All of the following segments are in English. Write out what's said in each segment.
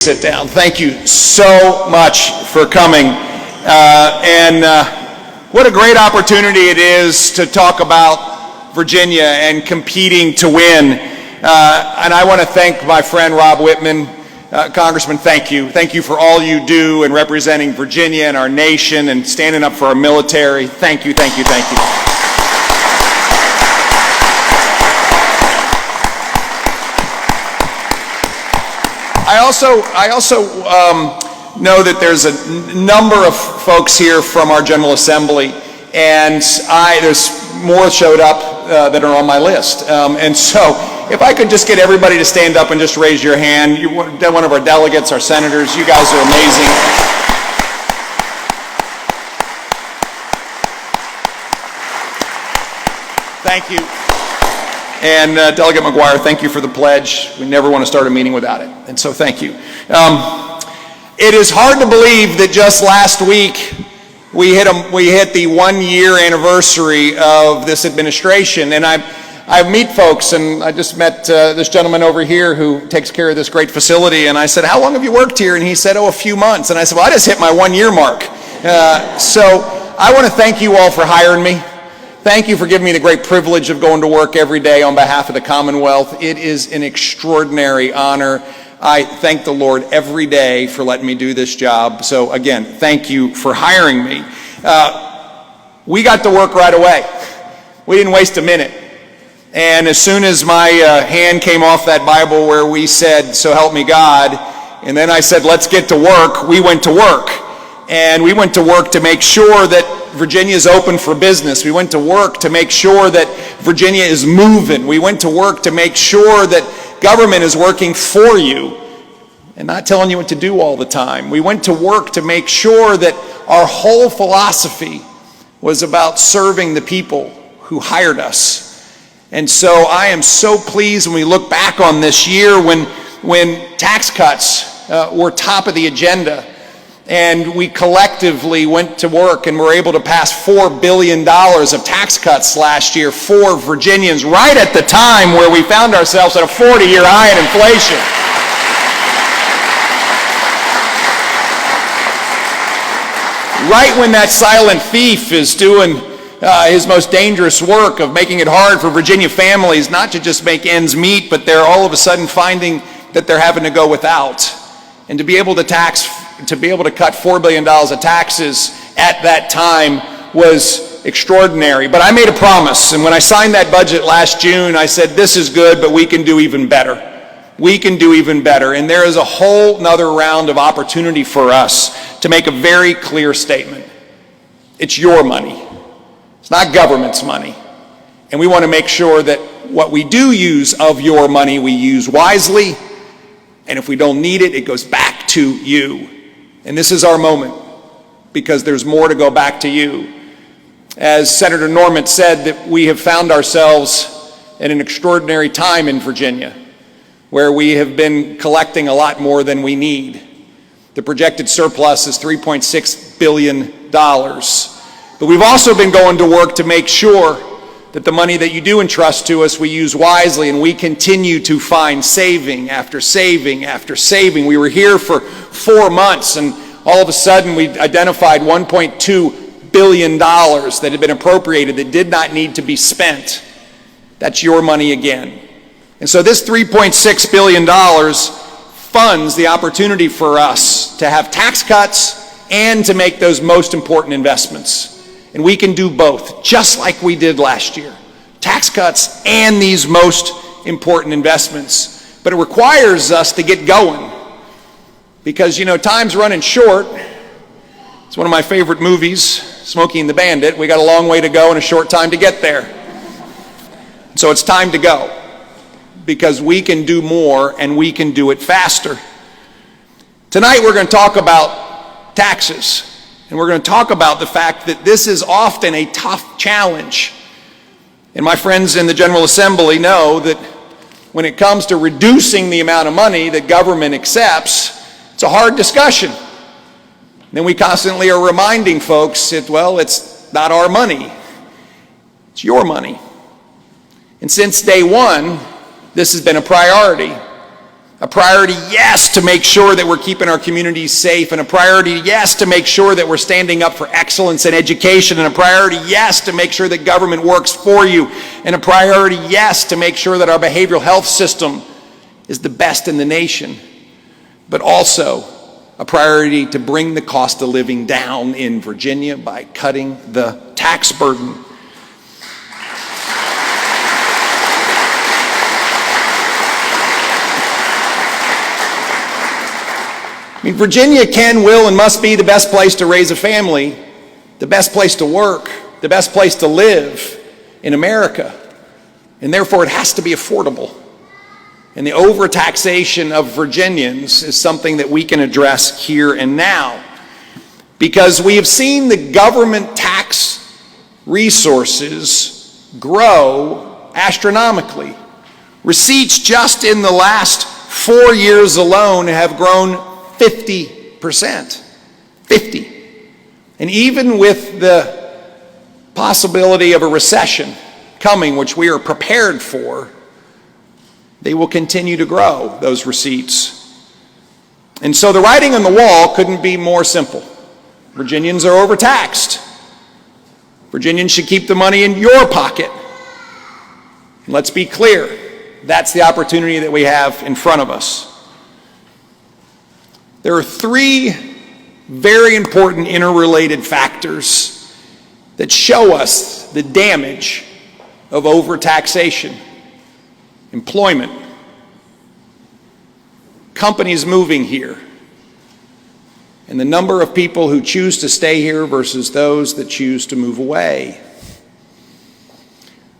Sit down. Thank you so much for coming. What a great opportunity it is to talk about Virginia and competing to win. And I want to thank my friend Rob Whitman. Congressman, thank you. Thank you for all you do in representing Virginia and our nation and standing up for our military. Thank you, thank you, thank you. I also know that there's a number of folks here from our General Assembly, and there's more showed up that are on my list. And so if I could just get everybody to stand up and just raise your hand. You're one of our delegates, our senators. You guys are amazing. Thank you. And Delegate McGuire, thank you for the pledge. We never want to start a meeting without it, and so thank you. It is hard to believe that just last week we hit the 1-year anniversary of this administration, and I meet folks, and I just met this gentleman over here who takes care of this great facility, and I said, "How long have you worked here?" And he said, "Oh, a few months." And I said, "Well, I just hit my 1-year mark." So I want to thank you all for hiring me. Thank you for giving me the great privilege of going to work every day on behalf of the Commonwealth. It is an extraordinary honor. I thank the Lord every day for letting me do this job. So again, thank you for hiring me. We got to work right away. We didn't waste a minute. And as soon as my hand came off that Bible where we said, "So help me God," and then I said, "Let's get to work," we went to work. And we went to work to make sure that Virginia is open for business. We went to work to make sure that Virginia is moving. We went to work to make sure that government is working for you and not telling you what to do all the time. We went to work to make sure that our whole philosophy was about serving the people who hired us. And so I am so pleased when we look back on this year when tax cuts were top of the agenda. And we collectively went to work and were able to pass $4 billion of tax cuts last year for Virginians, right at the time where we found ourselves at a 40-year high in inflation. Right when that silent thief is doing his most dangerous work of making it hard for Virginia families not to just make ends meet, but they're all of a sudden finding that they're having to go without. And to be able to cut $4 billion of taxes at that time was extraordinary. But I made a promise, and when I signed that budget last June, I said, "This is good, but we can do even better. We can do even better." And there is a whole nother round of opportunity for us to make a very clear statement. It's your money. It's not government's money. And we want to make sure that what we do use of your money, we use wisely. And if we don't need it, it goes back to you. And this is our moment, because there's more to go back to you. As Senator Norman said, that we have found ourselves at an extraordinary time in Virginia, where we have been collecting a lot more than we need. The projected surplus is $3.6 billion. But we've also been going to work to make sure that the money that you do entrust to us, we use wisely, and we continue to find saving after saving after saving. We were here for 4 months, and all of a sudden we identified $1.2 billion that had been appropriated that did not need to be spent. That's your money again. And so this $3.6 billion funds the opportunity for us to have tax cuts and to make those most important investments. And we can do both, just like we did last year. Tax cuts and these most important investments. But it requires us to get going. Because, time's running short. It's one of my favorite movies, Smokey and the Bandit. We got a long way to go and a short time to get there. So it's time to go. Because we can do more and we can do it faster. Tonight we're going to talk about taxes. And we're going to talk about the fact that this is often a tough challenge. And my friends in the General Assembly know that when it comes to reducing the amount of money that government accepts, it's a hard discussion. And then we constantly are reminding folks that, well, it's not our money. It's your money. And since day one, this has been a priority. A priority, yes, to make sure that we're keeping our communities safe, and a priority, yes, to make sure that we're standing up for excellence in education, and a priority, yes, to make sure that government works for you, and a priority, yes, to make sure that our behavioral health system is the best in the nation, but also a priority to bring the cost of living down in Virginia by cutting the tax burden. I mean, Virginia can, will, and must be the best place to raise a family, the best place to work, the best place to live in America, and therefore it has to be affordable. And the overtaxation of Virginians is something that we can address here and now, because we have seen the government tax resources grow astronomically. Receipts just in the last 4 years alone have grown 50%. 50. And even with the possibility of a recession coming, which we are prepared for, they will continue to grow, those receipts. And so the writing on the wall couldn't be more simple. Virginians are overtaxed. Virginians should keep the money in your pocket. And let's be clear, that's the opportunity that we have in front of us. There are three very important interrelated factors that show us the damage of overtaxation. Employment, companies moving here, and the number of people who choose to stay here versus those that choose to move away.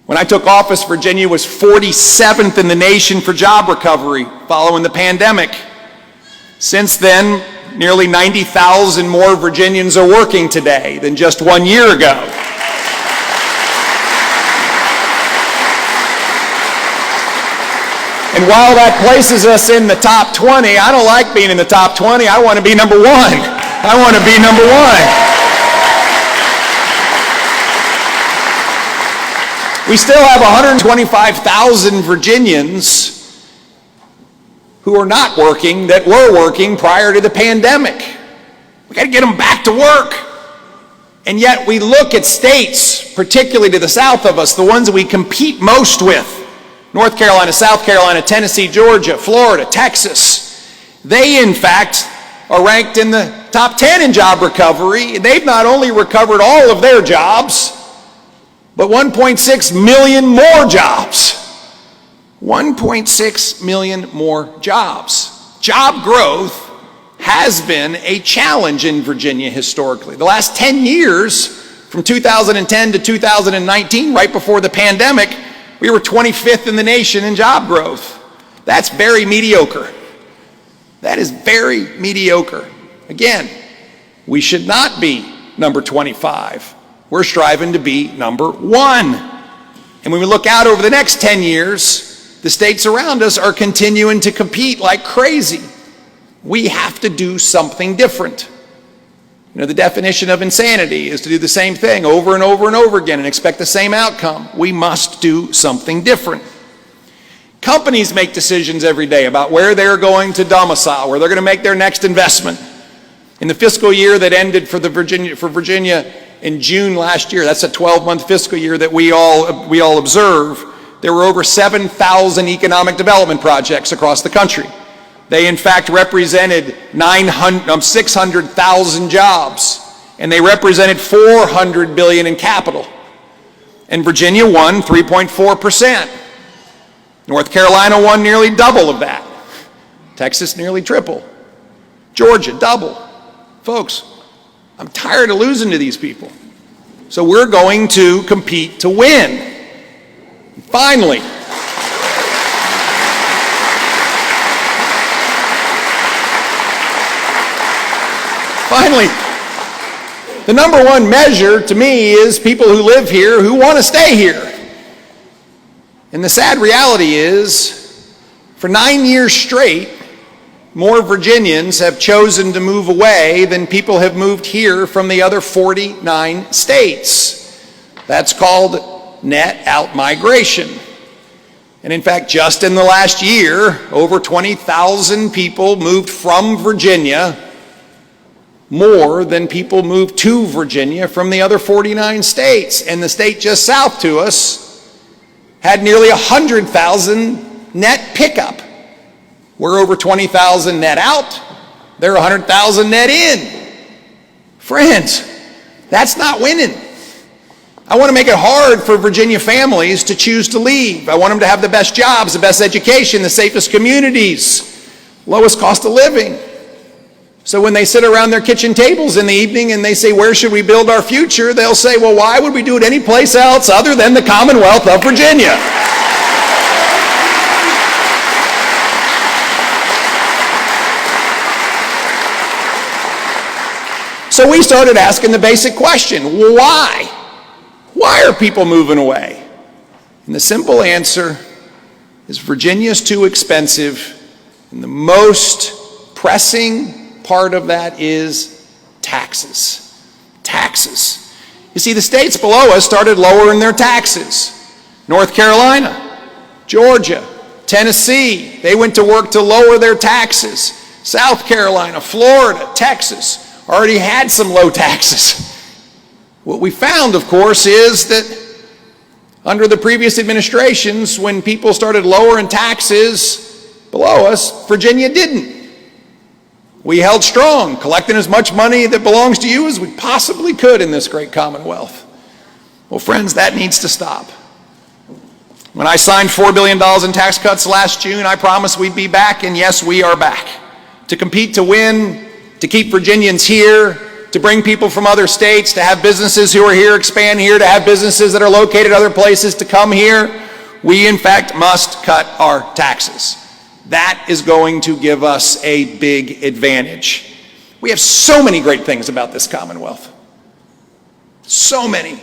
When I took office, Virginia was 47th in the nation for job recovery following the pandemic. Since then, nearly 90,000 more Virginians are working today than just 1 year ago. And while that places us in the top 20, I don't like being in the top 20. I want to be number one. I want to be number one. We still have 125,000 Virginians who are not working that were working prior to the pandemic. We got to get them back to work. And yet we look at states, particularly to the south of us, the ones that we compete most with, North Carolina, South Carolina, Tennessee, Georgia, Florida, Texas. They, in fact, are ranked in the top 10 in job recovery. They've not only recovered all of their jobs, but 1.6 million more jobs. 1.6 million more jobs. Job growth has been a challenge in Virginia historically. The last 10 years, from 2010 to 2019, right before the pandemic, we were 25th in the nation in job growth. That's very mediocre. That is very mediocre. Again, we should not be number 25. We're striving to be number 1. And when we look out over the next 10 years, the states around us are continuing to compete like crazy. We have to do something different. You know, the definition of insanity is to do the same thing over and over and over again and expect the same outcome. We must do something different. Companies make decisions every day about where they're going to domicile, where they're going to make their next investment. In the fiscal year that ended for Virginia in June last year, that's a 12-month fiscal year that we all observe, there were over 7,000 economic development projects across the country. They, in fact, represented 600,000 jobs, and they represented $400 billion in capital. And Virginia won 3.4%. North Carolina won nearly double of that. Texas nearly triple. Georgia, double. Folks, I'm tired of losing to these people. So we're going to compete to win. Finally, the number one measure to me is people who live here who want to stay here. And the sad reality is, for 9 years straight, more Virginians have chosen to move away than people have moved here from the other 49 states. That's called net out migration. And in fact, just in the last year, over 20,000 people moved from Virginia, more than people moved to Virginia from the other 49 states. And the state just south to us had nearly 100,000 net pickup. We're over 20,000 net out. They're 100,000 net in. Friends, that's not winning. I want to make it hard for Virginia families to choose to leave. I want them to have the best jobs, the best education, the safest communities, lowest cost of living. So when they sit around their kitchen tables in the evening and they say, where should we build our future? They'll say, well, why would we do it any place else other than the Commonwealth of Virginia? So we started asking the basic question, why? Why are people moving away? And the simple answer is Virginia's too expensive, and the most pressing part of that is taxes. Taxes. You see, the states below us started lowering their taxes. North Carolina, Georgia, Tennessee, they went to work to lower their taxes. South Carolina, Florida, Texas already had some low taxes. What we found, of course, is that under the previous administrations, when people started lowering taxes below us, Virginia didn't. We held strong, collecting as much money that belongs to you as we possibly could in this great Commonwealth. Well, friends, that needs to stop. When I signed $4 billion in tax cuts last June, I promised we'd be back, and yes, we are back. To compete to win, to keep Virginians here, to bring people from other states, to have businesses who are here expand here, to have businesses that are located other places to come here, we in fact must cut our taxes. That is going to give us a big advantage. We have so many great things about this Commonwealth. So many.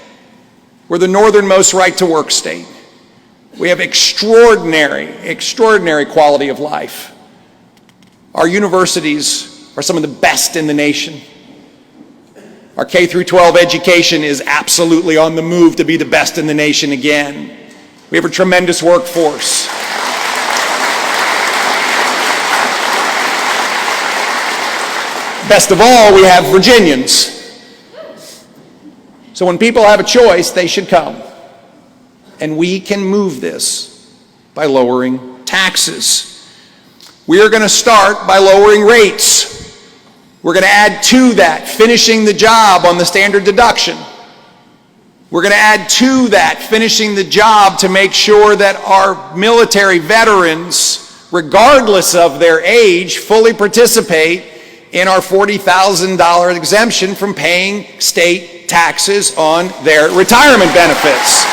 We're the northernmost right-to-work state. We have extraordinary quality of life. Our universities are some of the best in the nation. Our K through 12 education is absolutely on the move to be the best in the nation again. We have a tremendous workforce. Best of all, we have Virginians. So when people have a choice, they should come. And we can move this by lowering taxes. We are going to start by lowering rates. We're going to add to that, finishing the job on the standard deduction. We're going to add to that, finishing the job to make sure that our military veterans, regardless of their age, fully participate in our $40,000 exemption from paying state taxes on their retirement benefits.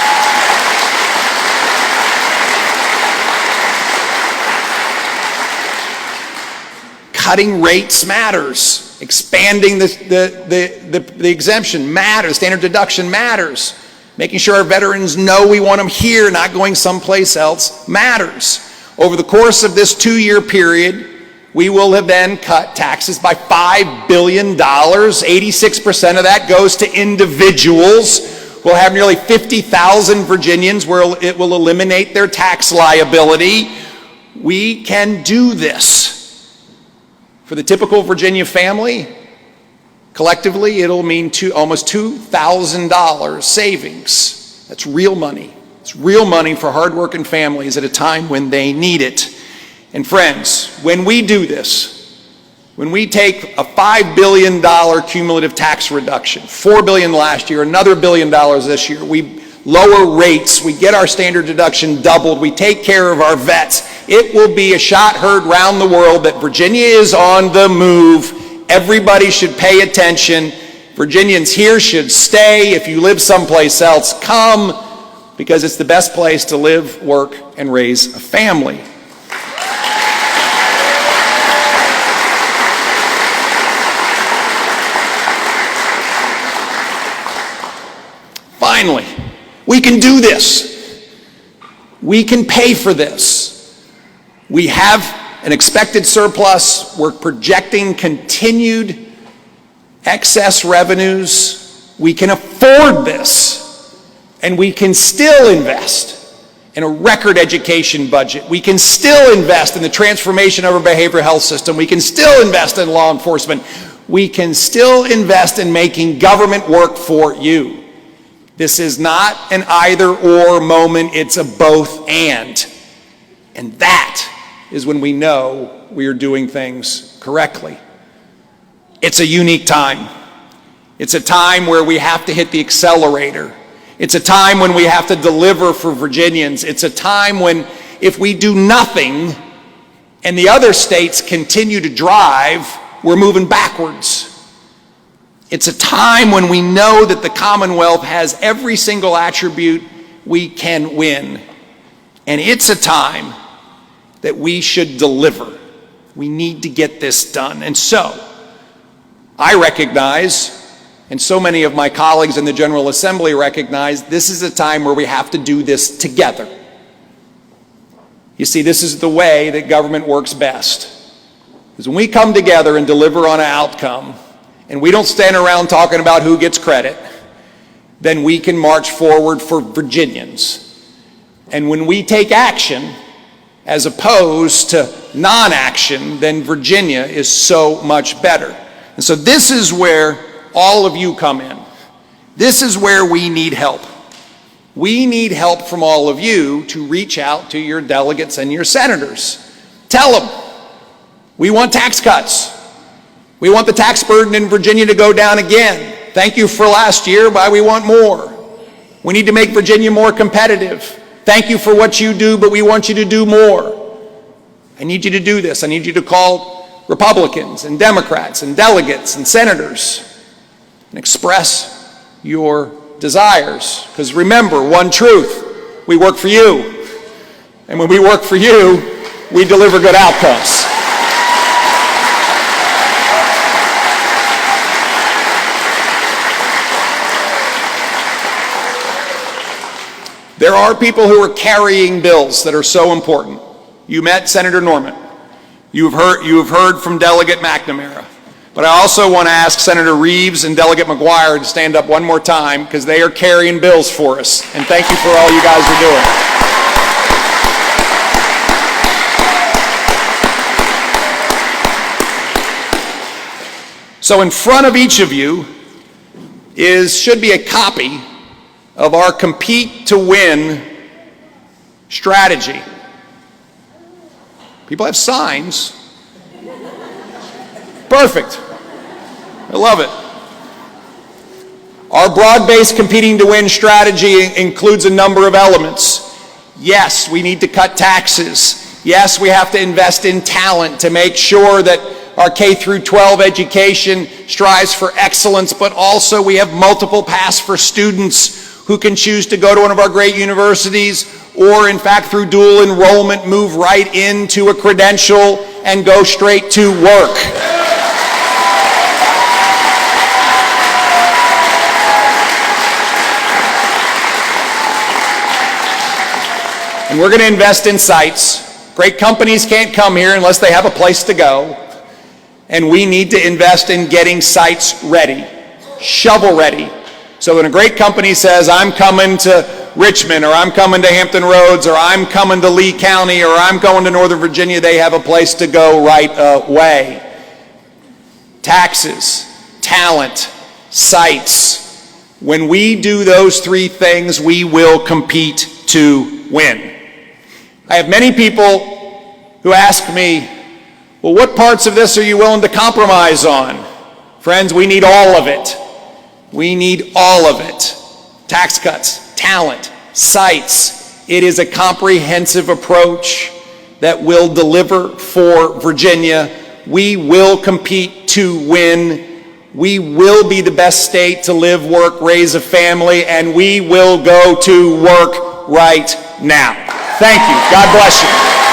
Cutting rates matters. Expanding the exemption matters. Standard deduction matters. Making sure our veterans know we want them here, not going someplace else, matters. Over the course of this 2-year period, we will have then cut taxes by $5 billion. 86% of that goes to individuals. We'll have nearly 50,000 Virginians where it will eliminate their tax liability. We can do this. For the typical Virginia family, collectively, it'll mean almost $2,000 savings. That's real money. It's real money for hardworking families at a time when they need it. And friends, when we do this, when we take a $5 billion cumulative tax reduction, $4 billion last year, another $1 billion this year, we lower rates, we get our standard deduction doubled, we take care of our vets, it will be a shot heard round the world that Virginia is on the move. Everybody should pay attention. Virginians here should stay. If you live someplace else, come, because it's the best place to live, work, and raise a family. Finally, we can do this. We can pay for this. We have an expected surplus. We're projecting continued excess revenues. We can afford this, and we can still invest and a record education budget. We can still invest in the transformation of our behavioral health system. We can still invest in law enforcement. We can still invest in making government work for you. This is not an either-or moment, it's a both and. And that is when we know we are doing things correctly. It's a unique time. It's a time where we have to hit the accelerator. It's a time when we have to deliver for Virginians. It's a time when if we do nothing and the other states continue to drive, we're moving backwards. It's a time when we know that the Commonwealth has every single attribute we can win. And it's a time that we should deliver. We need to get this done. And so, I recognize, and so many of my colleagues in the General Assembly recognize, this is a time where we have to do this together. You see, this is the way that government works best. Because when we come together and deliver on an outcome, and we don't stand around talking about who gets credit, then we can march forward for Virginians. And when we take action, as opposed to non-action, then Virginia is so much better. And so this is where all of you come in. This is where we need help. We need help from all of you to reach out to your delegates and your senators. Tell them, we want tax cuts. We want the tax burden in Virginia to go down again. Thank you for last year, but we want more. We need to make Virginia more competitive. Thank you for what you do, but we want you to do more. I need you to do this. I need you to call Republicans and Democrats and delegates and senators and express your desires. Because remember, one truth, we work for you. And when we work for you, we deliver good outcomes. There are people who are carrying bills that are so important. You met Senator Norman. You have heard from Delegate McNamara. But I also want to ask Senator Reeves and Delegate McGuire to stand up one more time because they are carrying bills for us. And thank you for all you guys are doing. So in front of each of you should be a copy of our Compete to Win strategy. People have signs. Perfect. I love it. Our broad-based Competing to Win strategy includes a number of elements. Yes, we need to cut taxes. Yes, we have to invest in talent to make sure that our K through 12 education strives for excellence, but also we have multiple paths for students who can choose to go to one of our great universities or, in fact, through dual enrollment, move right into a credential and go straight to work. And we're going to invest in sites. Great companies can't come here unless they have a place to go. And we need to invest in getting sites ready, shovel ready. So when a great company says, I'm coming to Richmond, or I'm coming to Hampton Roads, or I'm coming to Lee County, or I'm going to Northern Virginia, they have a place to go right away. Taxes, talent, sites. When we do those three things, we will compete to win. I have many people who ask me, well, what parts of this are you willing to compromise on? Friends, we need all of it. We need all of it. Tax cuts, talent, sites. It is a comprehensive approach that will deliver for Virginia. We will compete to win. We will be the best state to live, work, raise a family, and we will go to work right now. Thank you. God bless you.